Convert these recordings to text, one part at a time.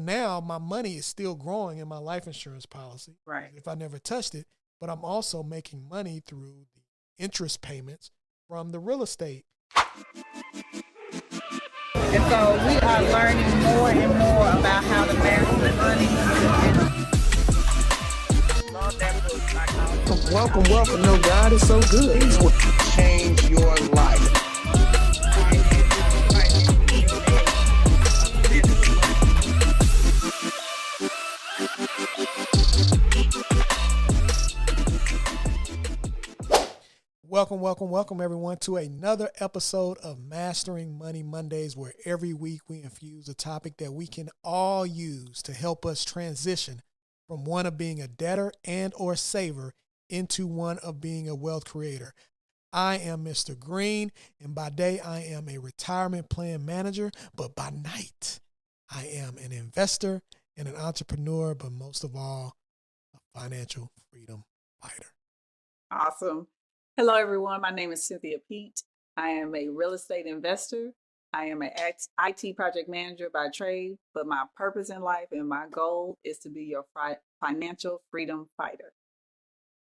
now my money is still growing in my life insurance policy. Right. If I never touched it, but I'm also making money through the interest payments from the real estate. And so we are learning more and more about how to master money. Love that book. Welcome. No, God is so good. Things will change your life. Welcome everyone to another episode of Mastering Money Mondays, where every week we infuse a topic that we can all use to help us transition from one of being a debtor and or saver into one of being a wealth creator. I am Mr. Green, and by day I am a retirement plan manager, but by night I am an investor and an entrepreneur, but most of all, a financial freedom fighter. Awesome. Hello, everyone. My name is Cynthia Pete. I am a real estate investor. I am an IT project manager by trade, but my purpose in life and my goal is to be your financial freedom fighter.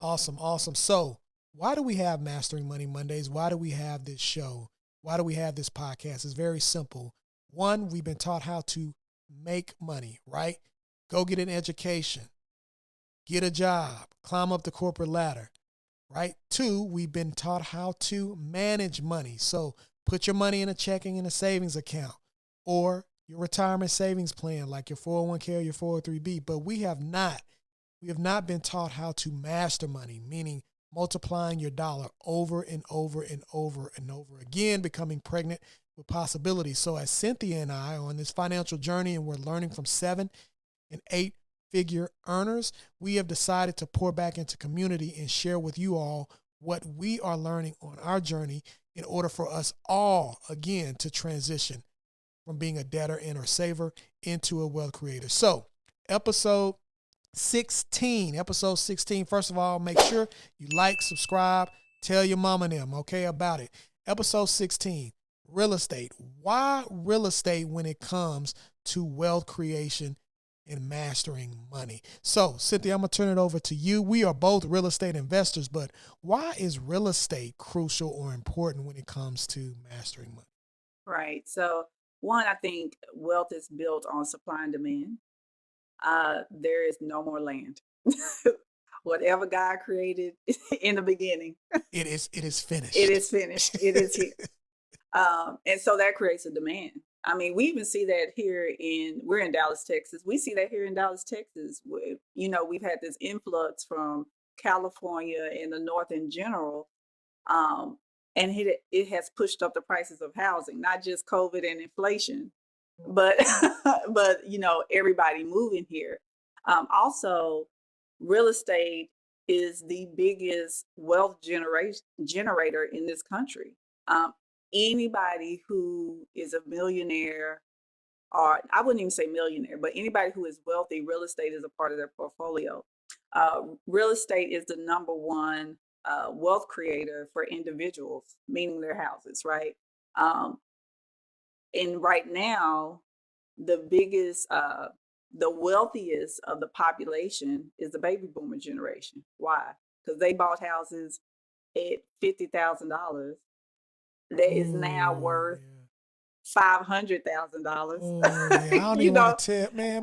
Awesome. So why do we have Mastering Money Mondays? Why do we have this show? Why do we have this podcast? It's very simple. One, we've been taught how to make money, right? Go get an education, get a job, climb up the corporate ladder. Right? Two, we've been taught how to manage money. So put your money in a checking and a savings account or your retirement savings plan like your 401k or your 403b. But we have not been taught how to master money, meaning multiplying your dollar over and over and over and over again, becoming pregnant with possibilities. So as Cynthia and I are on this financial journey and we're learning from 7 and 8-figure earners, we have decided to pour back into community and share with you all what we are learning on our journey in order for us all, again, to transition from being a debtor and or saver into a wealth creator. So episode 16, first of all, make sure you like, subscribe, tell your mama and them, okay, about it. Episode 16, real estate. Why real estate when it comes to wealth creation and mastering money? So, Cynthia, I'm going to turn it over to you. We are both real estate investors, but why is real estate crucial or important when it comes to mastering money? Right. So, one, I think wealth is built on supply and demand. There is no more land. Whatever God created in the beginning, it is finished. It is finished. It is here. And so that creates a demand. I mean, we even see that we're in Dallas, Texas. We see that here in Dallas, Texas. We've had this influx from California and the North in general. And it has pushed up the prices of housing, not just COVID and inflation, but, everybody moving here. Also, real estate is the biggest wealth generator in this country. Anybody who is a millionaire, or I wouldn't even say millionaire, but anybody who is wealthy, real estate is a part of their portfolio. Real estate is the number one wealth creator for individuals, meaning their houses, right? And right now, the wealthiest of the population is the baby boomer generation. Why? Because they bought houses at $50,000. That is now worth $500,000. I don't even want to tell, man.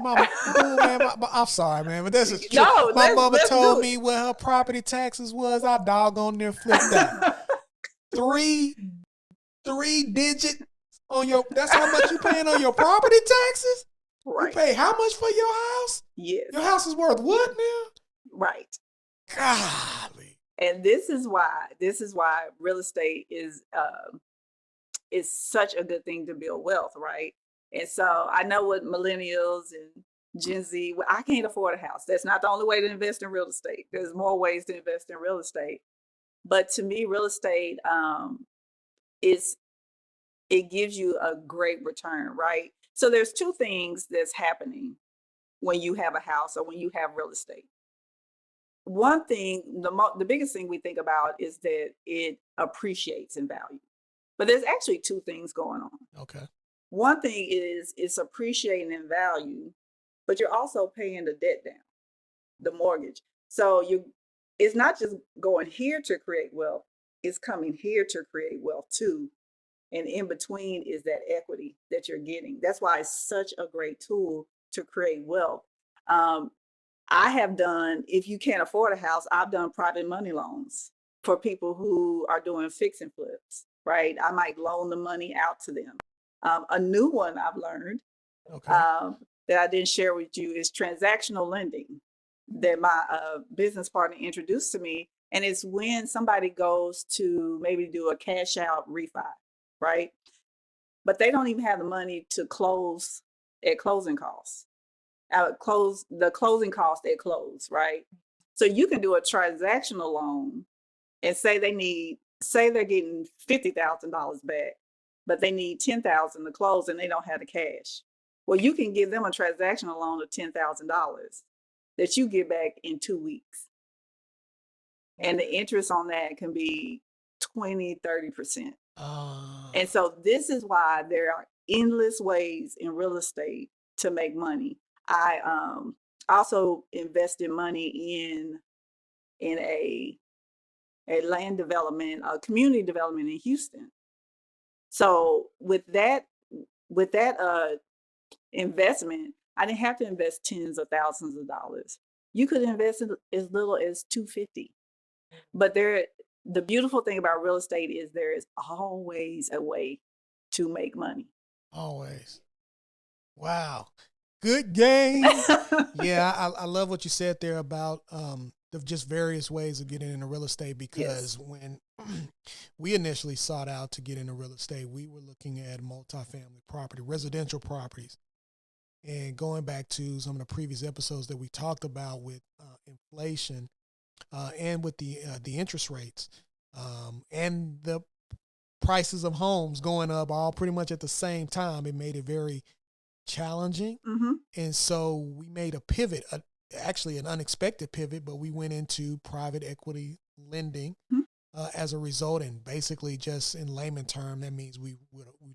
I'm sorry, man, but this is true. No, my mama told me what her property taxes was. I doggone near flipped out. three digit on your. That's how much you paying on your property taxes. Right. You pay how much for your house? Yes. Your house is worth what now? Right. Golly. And this is why real estate is such a good thing to build wealth, right? And so I know what millennials and Gen Z, I can't afford a house. That's not the only way to invest in real estate. There's more ways to invest in real estate. But to me, real estate it gives you a great return, right? So there's two things that's happening when you have a house or when you have real estate. One thing, the biggest thing we think about is that it appreciates in value. But there's actually two things going on. Okay. One thing is it's appreciating in value but you're also paying the debt down, the mortgage. So it's not just going here to create wealth, it's coming here to create wealth too. And in between is that equity that you're getting. That's why it's such a great tool to create wealth. Um, I have done, if you can't afford a house, I've done private money loans for people who are doing fix and flips, right? I might loan the money out to them. A new one I've learned Okay. that I didn't share with you is transactional lending that my business partner introduced to me. And it's when somebody goes to maybe do a cash out refi, right? But they don't even have the money to close at closing costs. The closing cost at close, right? So you can do a transactional loan and say they're getting $50,000 back, but they need $10,000 to close and they don't have the cash. Well, you can give them a transactional loan of $10,000 that you get back in 2 weeks. And the interest on that can be 20, 30%. And so this is why there are endless ways in real estate to make money. I also invested money in a land development, a community development in Houston. So with that investment, I didn't have to invest tens of thousands of dollars. You could invest in as little as $250. But the beautiful thing about real estate is there is always a way to make money. Always. Wow. Good game. Yeah, I love what you said there about the just various ways of getting into real estate, because when we initially sought out to get into real estate, we were looking at multifamily property, residential properties. And going back to some of the previous episodes that we talked about with inflation and with the interest rates and the prices of homes going up all pretty much at the same time, it made it very challenging. And so we made a pivot, actually an unexpected pivot, but we went into private equity lending as a result. And basically, just in layman term, that means we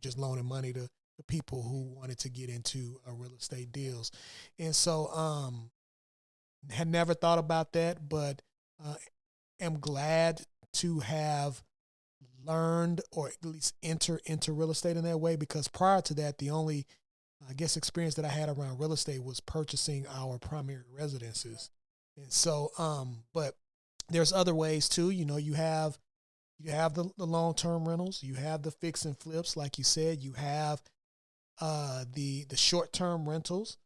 just loaning money to the people who wanted to get into real estate deals. And so had never thought about that, but am glad to have learned or at least enter into real estate in that way, because prior to that, the only experience that I had around real estate was purchasing our primary residences. And so, but there's other ways too. You know, you have the long-term rentals, you have the fix and flips, like you said, you have the short-term rentals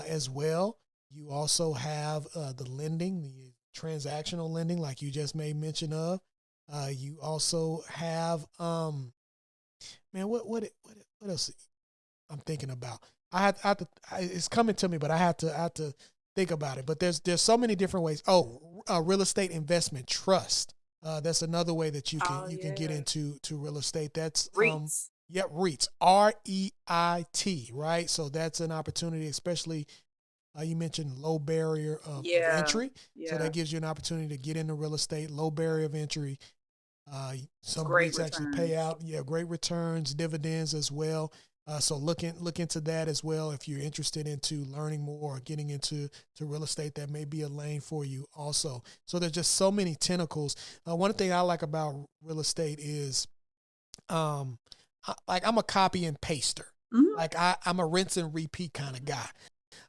as well. You also have the lending, the transactional lending, like you just made mention of. You also have what else I'm thinking about? I have to. It's coming to me, but I have to think about it. But there's so many different ways. Real estate investment trust. That's another way that you can get into real estate. That's REITs. REITs. REIT. Right. So that's an opportunity, especially. You mentioned low barrier of entry. Yeah. So that gives you an opportunity to get into real estate, low barrier of entry. Some REITs actually pay out, great returns, dividends as well. So look into that as well. If you're interested into learning more or getting into real estate, that may be a lane for you also. So there's just so many tentacles. One thing I like about real estate is, I'm a copy and paster. Like I'm a rinse and repeat kind of guy.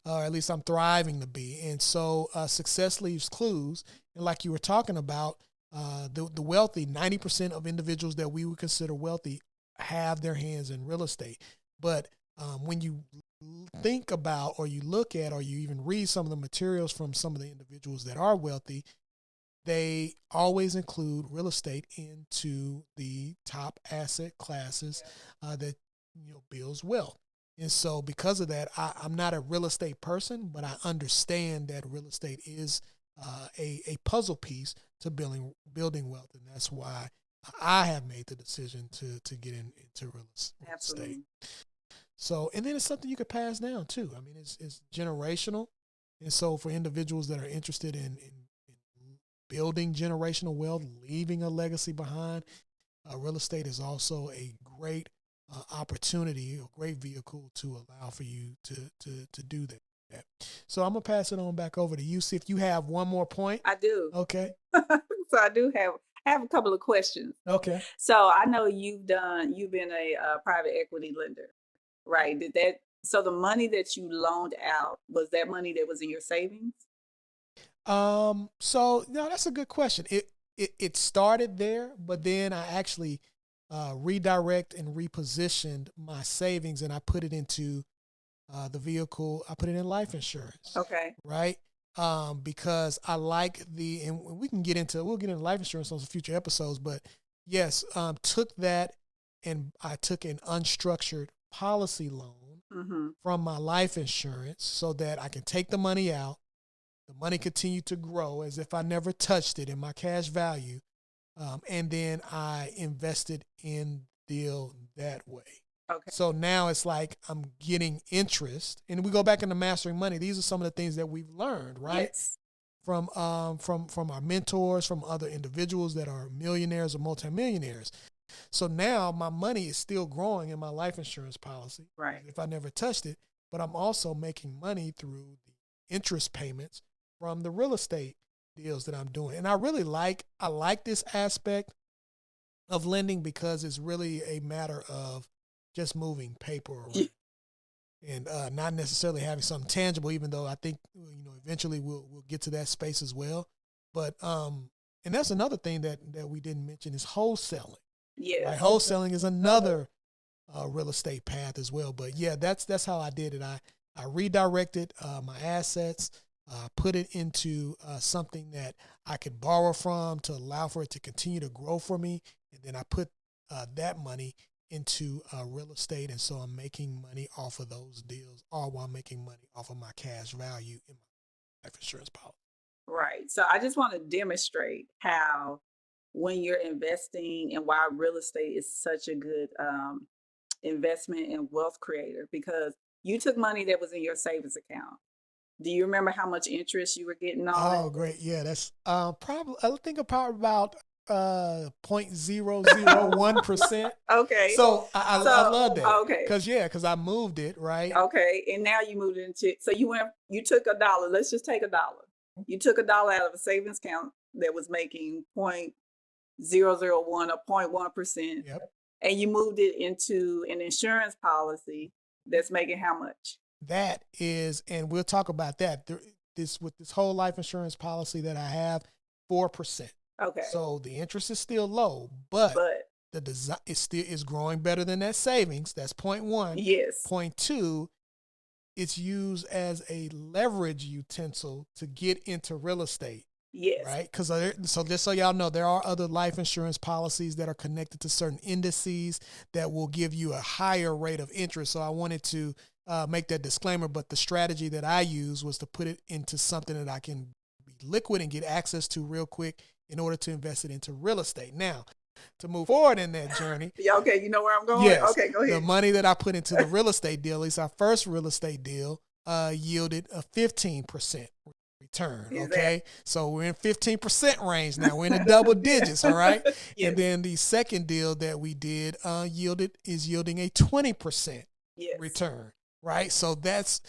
Or at least I'm thriving to be. And so success leaves clues. And like you were talking about, the wealthy, 90% of individuals that we would consider wealthy have their hands in real estate. But when you think about, or you look at, or you even read some of the materials from some of the individuals that are wealthy, they always include real estate into the top asset classes that builds wealth. And so because of that, I'm not a real estate person, but I understand that real estate is a puzzle piece to building wealth. And that's why I have made the decision to get into real estate. So, and then it's something you could pass down too. I mean, it's generational. And so for individuals that are interested in building generational wealth, leaving a legacy behind, real estate is also a great opportunity, a great vehicle to allow for you to do that. Yeah. So I'm gonna pass it on back over to you. See if you have one more point. I do. Okay. So I have a couple of questions. Okay. So I know you've been a private equity lender, right? So the money that you loaned out, was that money that was in your savings? So no, that's a good question. It started there, but then I actually redirect and repositioned my savings, and I put it into the vehicle. I put it in life insurance, Okay. right? Because I like and we'll get into life insurance on some future episodes, but yes, took that, and I took an unstructured policy loan Mm-hmm. from my life insurance so that I can take the money out. The money continued to grow as if I never touched it in my cash value. And then I invested in deal that way. Okay. So now it's like I'm getting interest. And we go back into mastering money. These are some of the things that we've learned, right? Yes. From our mentors, from other individuals that are millionaires or multimillionaires. So now my money is still growing in my life insurance policy, Right. if I never touched it, but I'm also making money through the interest payments from the real estate deals that I'm doing. And I like this aspect of lending because it's really a matter of just moving paper around and not necessarily having something tangible, even though I think, eventually we'll get to that space as well. But and that's another thing that we didn't mention is wholesaling. Yeah. Right? Wholesaling is another real estate path as well. But yeah, that's how I did it. I redirected my assets, put it into something that I could borrow from to allow for it to continue to grow for me. And then I put that money into real estate. And so I'm making money off of those deals, all while making money off of my cash value in my life insurance policy. Right. So I just want to demonstrate how when you're investing and why real estate is such a good investment and wealth creator, because you took money that was in your savings account. Do you remember how much interest you were getting on Oh, it? great. Yeah, that's probably, I think about 0.001%. Okay. So I love that. Okay. Because I moved it, right? Okay. And now you moved into, so you took $1. Let's just take $1. You took $1 out of a savings account that was making 0.001 or 0.1%. Yep. And you moved it into an insurance policy that's making how much? That is, and we'll talk about that. With this whole life insurance policy that I have, 4%. Okay. So the interest is still low, but the design is growing better than that savings. That's point one. Yes. Point two, it's used as a leverage utensil to get into real estate. Yes. Right? Because so just so y'all know, there are other life insurance policies that are connected to certain indices that will give you a higher rate of interest. So I wanted to make that disclaimer, but the strategy that I used was to put it into something that I can be liquid and get access to real quick in order to invest it into real estate. Now, to move forward in that journey. Yeah, okay, you know where I'm going? Yes, okay, go ahead. The money that I put into the real estate deal, at least our first real estate deal, yielded a 15% return. Okay. So we're in 15% range now. We're in the double digits. All right. Yes. And then the second deal that we did is yielding a 20% return. Right. So that's,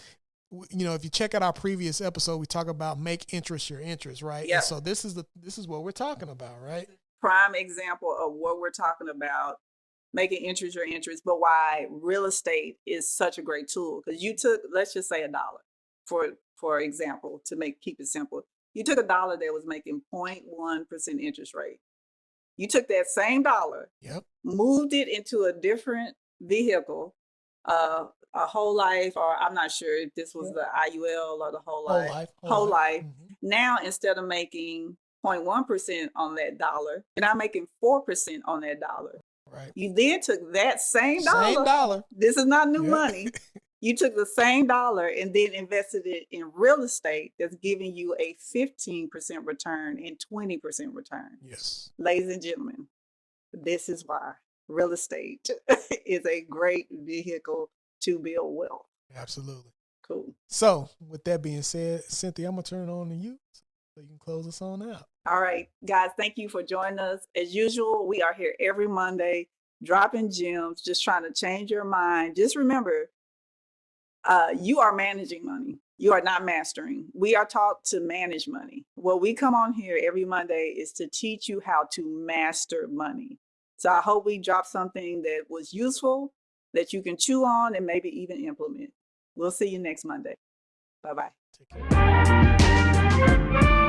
if you check out our previous episode, we talk about make interest your interest. Right. Yeah. And so this is what we're talking about. Right. Prime example of what we're talking about, making interest your interest, but why real estate is such a great tool. Because you took, let's just say $1 for example, to keep it simple. You took $1 that was making 0.1% interest rate. You took that same dollar, moved it into a different vehicle, a whole life, or I'm not sure if this was the IUL or the whole life. Mm-hmm. Now, instead of making 0.1% on that dollar, and I'm making 4% on that dollar. Right. You then took that same dollar. This is not new money. You took the same dollar and then invested it in real estate that's giving you a 15% return and 20% return. Yes. Ladies and gentlemen, this is why real estate is a great vehicle to build wealth. Absolutely. Cool. So with that being said, Cynthia, I'm going to turn it on to you so you can close us on out. All right, guys, thank you for joining us. As usual, we are here every Monday, dropping gems, just trying to change your mind. Just remember, You are managing money. You are not mastering. We are taught to manage money. What we come on here every Monday is to teach you how to master money. So I hope we dropped something that was useful, that you can chew on and maybe even implement. We'll see you next Monday. Bye-bye. Take care.